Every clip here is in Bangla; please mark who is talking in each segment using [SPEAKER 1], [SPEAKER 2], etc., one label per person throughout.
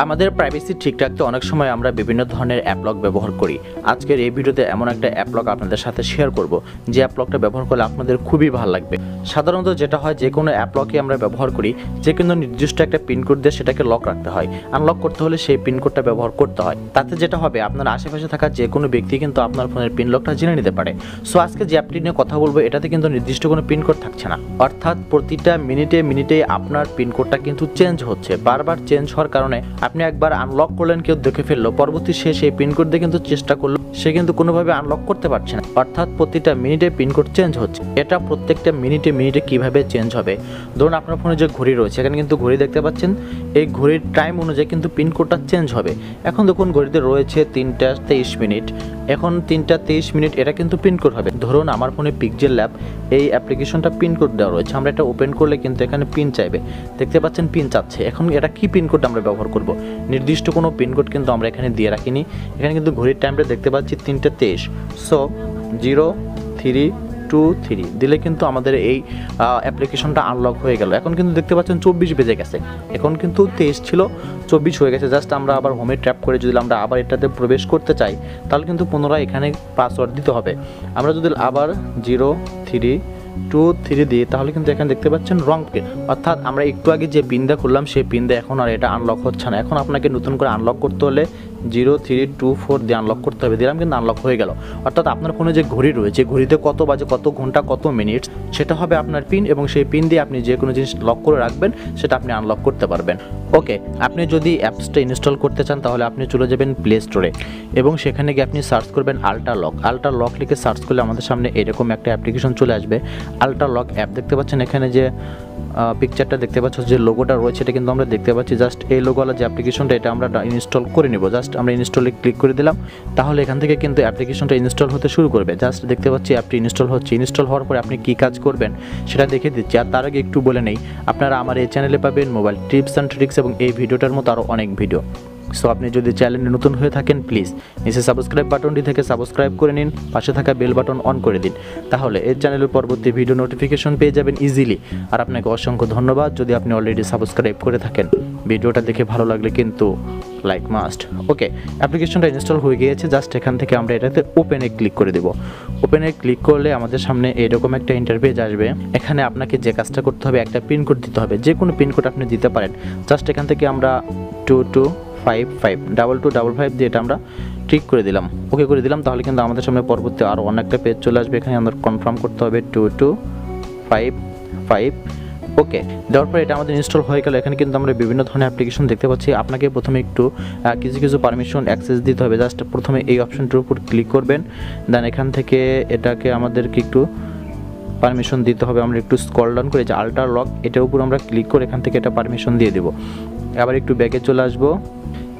[SPEAKER 1] আমাদের প্রাইভেসি ঠিক রাখতে অনেক সময় আমরা বিভিন্ন ধরনের অ্যাপ লক ব্যবহার করি। আজকের এই ভিডিওতে এমন একটা অ্যাপ লক আপনাদের সাথে শেয়ার করব যে অ্যাপ লকটা ব্যবহার করলে আপনাদের খুবই ভালো লাগবে। সাধারণত যেটা হয়, যে কোনো অ্যাপ লকই আমরা ব্যবহার করি, যে কোনো নির্দিষ্ট একটা পিনকোড দিয়ে সেটাকে লক রাখতে হয়। আনলক করতে হলে সেই পিনকোডটা ব্যবহার করতে হয়। তাতে যেটা হবে, আপনার আশেপাশে থাকা যে কোনো ব্যক্তি কিন্তু আপনার ফোনের পিন লকটা জেনে নিতে পারে। সো আজকে যে অ্যাপটি নিয়ে কথা বলবো, এটাতে কিন্তু নির্দিষ্ট কোনো পিনকোড থাকছে না, অর্থাৎ প্রতিটা মিনিটে মিনিটে আপনার পিনকোডটা কিন্তু চেঞ্জ হচ্ছে। বারবার চেঞ্জ হওয়ার কারণে আপনি একবার আনলক করলেন, কেউ দেখে ফেললো, পরবর্তী সে সেই পিনকোড দিয়ে কিন্তু চেষ্টা করলো, সে কিন্তু কোনোভাবে আনলক করতে পারছে না। অর্থাৎ প্রতিটা মিনিটে পিনকোড চেঞ্জ হচ্ছে। এটা প্রত্যেকটা মিনিটে মিনিটে কিভাবে চেঞ্জ হবে? ধরুন আপনার ফোনে যে ঘড়ি রয়েছে, এখানে কিন্তু ঘড়ি দেখতে পাচ্ছেন, এই ঘড়ির টাইম অনুযায়ী কিন্তু পিনকোডটা চেঞ্জ হবে। এখন দেখুন ঘড়িতে রয়েছে 3টা 23 মিনিট, এখন 3টা 23 মিনিট, এটা কিন্তু পিনকোড হবে। ধরুন আমার ফোনে পিক্সেল ল্যাব এই অ্যাপ্লিকেশনটা পিনকোড দেওয়া রয়েছে, আমরা এটা ওপেন করলে কিন্তু এখানে পিন চাইবে, দেখতে পাচ্ছেন পিন চাচ্ছে। এখন এটা কি পিনকোড আমরা ব্যবহার করব? নির্দিষ্ট কোনো পিনকোড কিন্তু আমরা এখানে দিয়ে রাখিনি। এখানে কিন্তু ঘড়ির টাইমটা দেখতে পাচ্ছি 3টা 23, সো 0323 দিলে কিন্তু আমাদের এই অ্যাপ্লিকেশনটা আনলক হয়ে গেল। এখন কিন্তু দেখতে পাচ্ছেন 24 বেজে গেছে, এখন কিন্তু 23 ছিল 24 হয়ে গেছে। জাস্ট আমরা আবার হোমে ট্র্যাপ করে যদি আমরা আবার এটাতে প্রবেশ করতে চাই, তাহলে কিন্তু পুনরায় এখানে পাসওয়ার্ড দিতে হবে। আমরা যদি আবার 0323 দিই, তাহলে কিন্তু এখানে দেখতে পাচ্ছেন রং পিন, অর্থাৎ আমরা একটু আগে যে পিনটা করলাম সেই পিনটা এখন আর এটা আনলক হচ্ছে না। এখন আপনাকে নতুন করে আনলক করতে হলে 0324 দিয়ে আনলক করতে হবে। দিলাম, কিন্তু আনলক হয়ে গেল। অর্থাৎ আপনার ফোনে যে ঘড়ি রয়েছে, ঘড়িতে কত বাজে, কত ঘন্টা, কত মিনিট, সেটা হবে আপনার পিন, এবং সেই পিন দিয়ে আপনি যে কোনো জিনিস লক করে রাখবেন, সেটা আপনি আনলক করতে পারবেন। ওকে, আপনি যদি অ্যাপসটা ইনস্টল করতে চান, তাহলে আপনি চলে যাবেন প্লে স্টোরে, এবং সেখানে গিয়ে আপনি সার্চ করবেন আল্ট্রা লক। আল্ট্রা লক লিখে সার্চ করলে আমাদের সামনে এরকম একটা অ্যাপ্লিকেশন চলে আসবে, আল্ট্রা লক অ্যাপ। দেখতে পাচ্ছেন এখানে যে পিকচারটা দেখতে পাচ্ছ, যে লোগোটা রয়েছে, এটা কিন্তু আমরা দেখতে পাচ্ছি। জাস্ট এই লোগোওয়ালা যে অ্যাপ্লিকেশনটা, এটা আমরা ইনস্টল করে নেব। জাস্ট আমরা ইনস্টলে ক্লিক করে দিলাম, তাহলে এখান থেকে কিন্তু অ্যাপ্লিকেশনটা ইনস্টল হতে শুরু করবে। জাস্ট দেখতে পাচ্ছি অ্যাপটি ইনস্টল হচ্ছে। ইনস্টল হওয়ার পরে আপনি কী কাজ করবেন সেটা দেখে দিচ্ছি। আর তার আগে একটু বলে নেই, আপনারা আমার এই চ্যানেলে পাবেন মোবাইল টিপস অ্যান্ড ট্রিক্স এবং এই ভিডিওটার মতো আরও অনেক ভিডিও। সো আপনি যদি চ্যানেলে নতুন হয়ে থাকেন, প্লিজ নিচে সাবস্ক্রাইব বাটনটি থেকে সাবস্ক্রাইব করে নিন, পাশে থাকা বেল বাটন অন করে দিন, তাহলে এই চ্যানেলের পরবর্তী ভিডিও নোটিফিকেশন পেয়ে যাবেন ইজিলি। আর আপনাকে অসংখ্য ধন্যবাদ যদি আপনি অলরেডি সাবস্ক্রাইব করে থাকেন। ভিডিওটা দেখে ভালো লাগলে কিন্তু লাইক মাস্ট। ওকে, অ্যাপ্লিকেশনটা ইনস্টল হয়ে গিয়েছে। জাস্ট এখান থেকে আমরা এটাতে ওপেনে ক্লিক করে দেব। ওপেনে ক্লিক করলে আমাদের সামনে এরকম একটা ইন্টারফেস আসবে। এখানে আপনাকে যে কাজটা করতে হবে, একটা পিনকোড দিতে হবে, যে কোনো পিনকোড আপনি দিতে পারেন। জাস্ট এখান থেকে আমরা 2255 দিয়ে এটা আমরা ঠিক করে দিলাম, ওকে করে দিলাম। তাহলে কিন্তু আমাদের সামনে পরবর্তী আরও অনেকটা পেজ চলে আসবে। এখানে আমরা কনফার্ম করতে হবে 2255, ওকে। দেওয়ার পর এটা আমাদের ইনস্টল হয়ে গেল। এখানে কিন্তু আমরা বিভিন্ন ধরনের অ্যাপ্লিকেশন দেখতে পাচ্ছি। আপনাকে প্রথমে একটু কিছু পারমিশন অ্যাক্সেস দিতে হবে। জাস্ট প্রথমে এই অপশনটির উপর ক্লিক করবেন, দেন এখান থেকে এটাকে আমাদেরকে একটু পারমিশন দিতে হবে। আমরা একটু স্ক্রল ডাউন করে যে আল্ট্রা লক, এটার উপর আমরা ক্লিক করে এখান থেকে এটা পারমিশন দিয়ে দেবো। আবার একটু ব্যাকে চলে আসবো,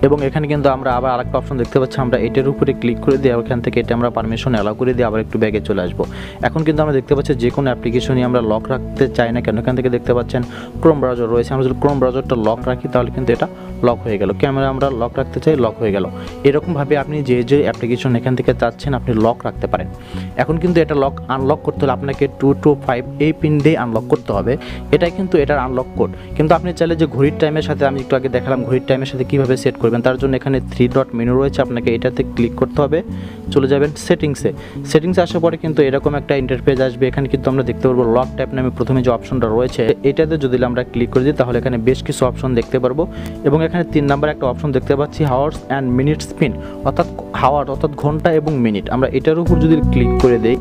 [SPEAKER 1] এবং এখানে কিন্তু আমরা আবার আরেকটা অপশন দেখতে পাচ্ছি, আমরা এটার উপরে ক্লিক করে দিয়ে এখান থেকে এটা আমরা পারমিশন অ্যালাউ করে দিয়ে আবার একটু ব্যাগে চলে আসবো। এখন কিন্তু আমরা দেখতে পাচ্ছি যে কোনো অ্যাপ্লিকেশনই আমরা লক রাখতে চাই না কেন, এখান থেকে দেখতে পাচ্ছেন ক্রোম ব্রাউজার রয়েছে। আমরা যদি ক্রোম ব্রাউজারটা লক রাখি, তাহলে কিন্তু এটা লক হয়ে গেল। ক্যামেরা আমরা লক রাখতে চাই, লক হয়ে গেল। এরকমভাবে আপনি যে যে অ্যাপ্লিকেশন এখান থেকে চাচ্ছেন আপনি লক রাখতে পারেন। এখন কিন্তু এটা লক আনলক করতে হলে আপনাকে 225 এই পিন দিয়ে আনলক করতে হবে। এটাই কিন্তু এটার আনলক কোড। কিন্তু আপনি চাইলে যে ঘড়ির টাইমের সাথে, আমি একটু আগে দেখালাম ঘড়ির টাইমের সাথে কীভাবে সেট করবেন, তার জন্য এখানে 3 ডট মেনু রয়েছে, আপনাকে এটাতে ক্লিক করতে হবে, চলে যাবেন সেটিংসে। সেটিংসে আসার পরে কিন্তু এরকম একটা ইন্টারফেস আসবে। এখানে কিন্তু আমরা দেখতে পারবো লক ট্যাপ নামে প্রথমে যে অপশনটা রয়েছে, এটাতে যদি আমরা ক্লিক করে দিই, তাহলে এখানে বেশ কিছু অপশন দেখতে পারবো। এবং এখানে 3 নাম্বার একটা অপশন দেখতে পাচ্ছি, হাওয়ার্স অ্যান্ড মিনিট স্পিন, অর্থাৎ হাওয়ার অর্থাৎ ঘন্টা এবং মিনিট। আমরা এটার উপর যদি ক্লিক করে দিই,